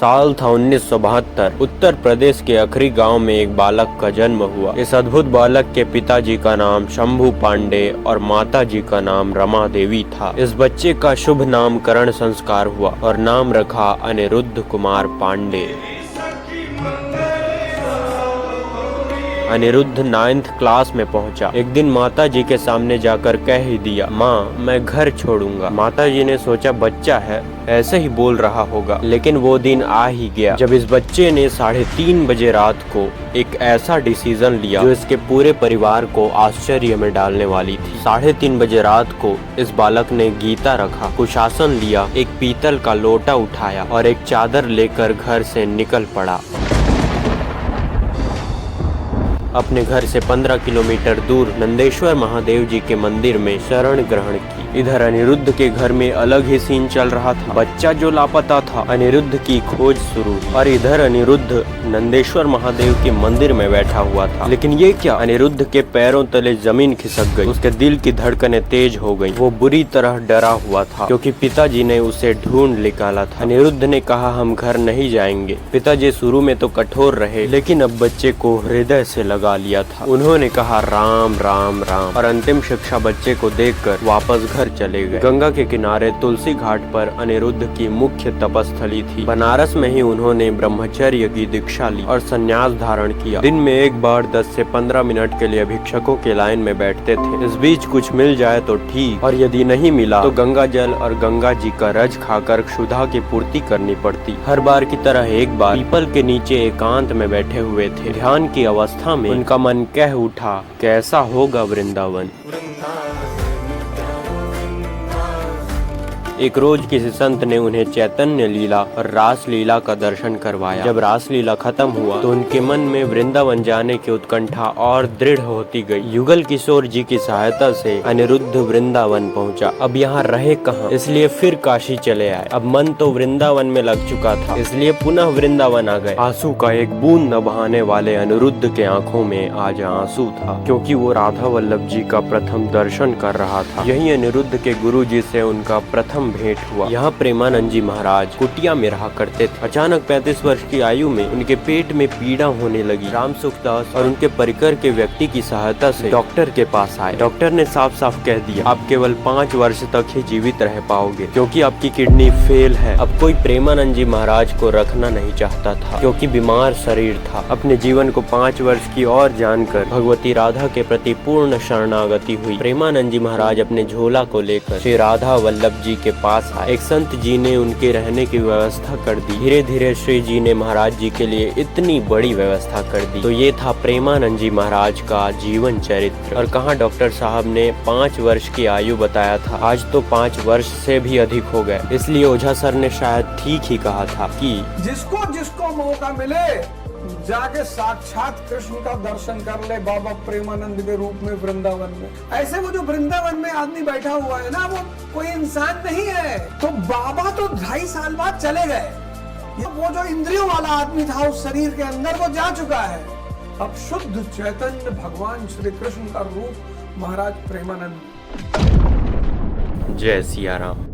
साल था 1972। उत्तर प्रदेश के अखरी गांव में एक बालक का जन्म हुआ। इस अद्भुत बालक के पिताजी का नाम शंभू पांडे और माताजी का नाम रमा देवी था। इस बच्चे का शुभ नामकरण संस्कार हुआ और नाम रखा अनिरुद्ध कुमार पांडे। अनिरुद्ध 9th क्लास में पहुंचा। एक दिन माताजी के सामने जाकर कह ही दिया, माँ मैं घर छोड़ूंगा। माताजी ने सोचा बच्चा है, ऐसे ही बोल रहा होगा, लेकिन वो दिन आ ही गया जब इस बच्चे ने 3:30 बजे रात को एक ऐसा डिसीजन लिया जो इसके पूरे परिवार को आश्चर्य में डालने वाली थी। 3:30 बजे रात को इस बालक ने गीता रखा, कुशासन लिया, एक पीतल का लोटा उठाया और एक चादर लेकर घर से निकल पड़ा। अपने घर से 15 किलोमीटर दूर नंदेश्वर महादेव जी के मंदिर में शरण ग्रहण की। इधर अनिरुद्ध के घर में अलग ही सीन चल रहा था। बच्चा जो लापता था, अनिरुद्ध की खोज शुरू हुई और इधर अनिरुद्ध नंदेश्वर महादेव के मंदिर में बैठा हुआ था। लेकिन ये क्या, अनिरुद्ध के पैरों तले जमीन खिसक गई, उसके दिल की धड़कनें तेज हो गई। वो बुरी तरह डरा हुआ था क्योंकि पिताजी ने उसे ढूंढ निकाला था। अनिरुद्ध ने कहा हम घर नहीं जाएंगे। पिताजी शुरू में तो कठोर रहे, लेकिन अब बच्चे को हृदय से लगा लिया था। उन्होंने कहा राम राम राम और अंतिम शिक्षा बच्चे को देकर वापस घर चले गए। गंगा के किनारे तुलसी घाट पर अनिरुद्ध की मुख्य तपस्थली थी। बनारस में ही उन्होंने ब्रह्मचर्य की दीक्षा ली और संन्यास धारण किया। दिन में एक बार 10 से 15 मिनट के लिए भिक्षकों के लाइन में बैठते थे। इस बीच कुछ मिल जाए तो ठीक, और यदि नहीं मिला तो गंगा जल और गंगा जी का रज खाकर क्षुधा की पूर्ति करनी पड़ती। हर बार की तरह एक बार पीपल के नीचे एकांत में बैठे हुए थे। ध्यान की अवस्था में उनका मन कह उठा, कैसा होगा वृंदावन। एक रोज किसी संत ने उन्हें चैतन्य लीला और रास लीला का दर्शन करवाया। जब रास लीला खत्म हुआ तो उनके मन में वृंदावन जाने की उत्कंठा और दृढ़ होती गई। युगल किशोर जी की सहायता से अनिरुद्ध वृंदावन पहुंचा। अब यहाँ रहे कहाँ, इसलिए फिर काशी चले आए। अब मन तो वृंदावन में लग चुका था, इसलिए पुनः वृंदावन आ गए। आंसू का एक बूंद न बहाने वाले अनिरुद्ध के आंखों में आज आंसू था, क्योंकि वो राधा वल्लभ जी का प्रथम दर्शन कर रहा था। यही अनिरुद्ध के गुरु जी से उनका प्रथम भेंट हुआ। यहाँ प्रेमानंद जी महाराज कुटिया में रहा करते थे। अचानक 35 वर्ष की आयु में उनके पेट में पीड़ा होने लगी। राम सुखदास और उनके परिकर के व्यक्ति की सहायता से डॉक्टर के पास आए। डॉक्टर ने साफ साफ कह दिया, आप केवल 5 वर्ष तक ही जीवित रह पाओगे, क्योंकि आपकी किडनी फेल है। अब कोई प्रेमानंद जी महाराज को रखना नहीं चाहता था, क्योंकि बीमार शरीर था। अपने जीवन को 5 वर्ष की और जानकर भगवती राधा के प्रति पूर्ण शरणागति हुई। प्रेमानंद जी महाराज अपने झोला को लेकर श्री राधा वल्लभ जी के पास आए। एक संत जी ने उनके रहने की व्यवस्था कर दी। धीरे धीरे श्री जी ने महाराज जी के लिए इतनी बड़ी व्यवस्था कर दी। तो ये था प्रेमानंद जी महाराज का जीवन चरित्र। और कहाँ डॉक्टर साहब ने 5 वर्ष की आयु बताया था, आज तो 5 वर्ष से भी अधिक हो गए। इसलिए ओझा सर ने शायद ठीक ही कहा था कि जिसको जिसको मौका मिले जाके साक्षात कृष्ण का दर्शन कर ले बाबा प्रेमानंद के रूप में वृंदावन में। ऐसे वो जो वृंदावन में आदमी बैठा हुआ है ना, वो कोई इंसान नहीं है। तो बाबा तो 2.5 साल बाद चले गए। वो जो इंद्रियों वाला आदमी था उस शरीर के अंदर, वो जा चुका है। अब शुद्ध चैतन्य भगवान श्री कृष्ण का रूप महाराज प्रेमानंद। जय सिया राम।